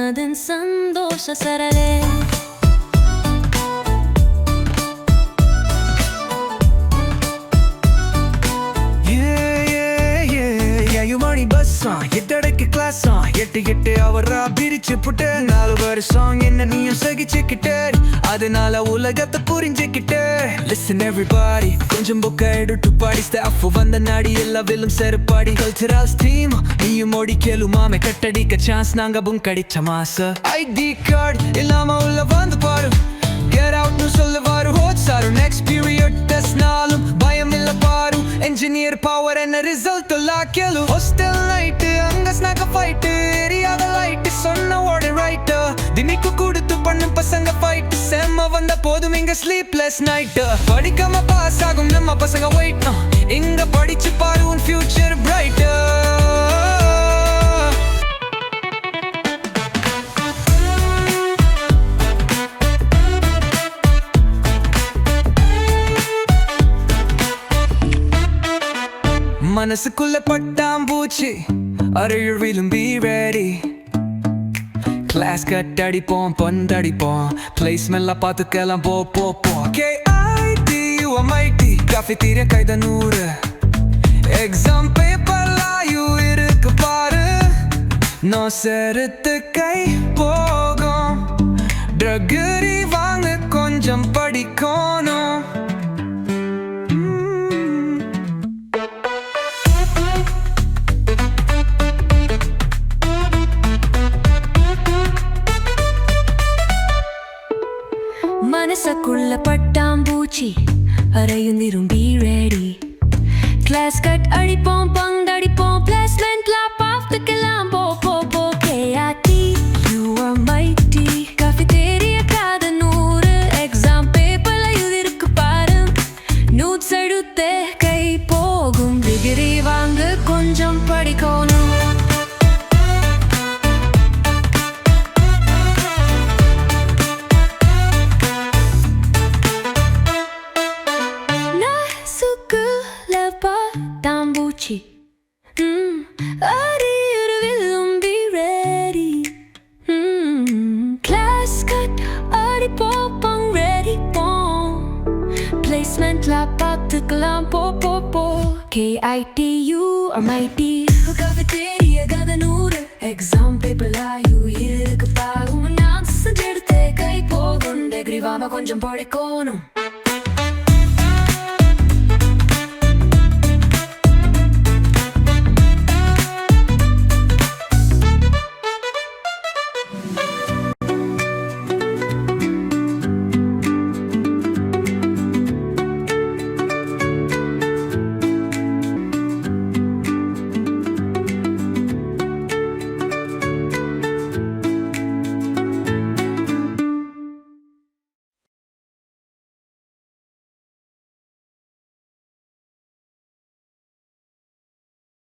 மனதின் சந்தோஷ சரலே. எட்டடைக்கு கிளாஸ் எட்டு எட்டு அவரா பிரிச்சு புட்டு 4 வருஷம் என்ன நீயும் சகிச்சுக்கிட்டு அதனால உலகத்தை புரிஞ்சுக்கிட்டு. Listen everybody, கொஞ்சம் புக்க எடுத்து பாடி ஸ்டாஃப் வந்த நாடி எல்லாவிலும் செருப்பாடி கல்ச்சரல்ஸ் டீம் நீயும் ஓடி கேளு மாமே கட்டடிக்க சான்ஸ் நாங்க புங்கடிச்ச மாச ஐடி கார்டு இல்லாம உள்ள வந்து பாரு கெட் அவுட் நு சொல்லுவாரு ஹோட்ஸாரு நெக்ஸ்ட் பீரியட் டெஸ்ட் நாளும் பயம் இல்ல பாரு என்ஜினியர் பவர் என்ன ரிசல்ட் எல்லாம் கேளு ஹாஸ்டல் நைட்டு அங்க ஸ்நாக் ஃபைட்டு ஏரியாத லைட்டு சொன்ன ஓட ரைட்டு தினிக்கு கொடுத்து பண்ணு பசங்க ஃபைட்டு செம்ம வந்த போதும் இங்க ஸ்லீப்லெஸ் நைட்டு படிக்காம பாஸ் ஆகும் நம்ம பசங்க வெயிட் இங்க படிச்சு பாரு உன் ஃபியூச்சர் பிரைட்டு. மனசுக்குள்ள பட்டாம்பூச்சி அரையுள்விலும் be ready. கிளாஸ் கட் அடிப்போம் பந்தடிப்போம் பிளேஸ்மெல்லாம் பார்த்துக்கலாம் போ போ போ. KITian cafeteria கைத 100 எக்ஸாம் பேப்பர்லாம் இருக்கு பாரு நோ செருத்து கை போகும் ட்ரகரி வாங்க கொஞ்சம் படிக்கணும். மனசுக்குள்ள பட்டாம்பூச்சி அரையுந்திரும் be ready. கிளாஸ் கட் அடிப்போம் பங்கடிப்போம் பிளேஸ்மெண்ட்ல பார்த்துக்கலாம் போ போ போ. KITian cafeteria கைத 100 எக்ஸாம் பேப்பர்ல இருக்கு பாரு நோட்ஸ் எடுத்து கை போகும் டிகிரி வாங்க கொஞ்சம் படிக்கணும். பட்டாம்பூச்சி அரையுள்விலும் be ready. கிளாஸ் கட் அடிப்போம் பங்கடிப்போம் பிளேஸ்மெண்ட்ல பார்த்துக்கலாம் போ போ போ. KITian cafeteria கைத 100 எக்ஸாம் பேப்பர்லாம் இருக்கு பாரு நான் எடுத்து கை போகும் டிகிரி வாங்க கொஞ்சம் படிக்கணும்.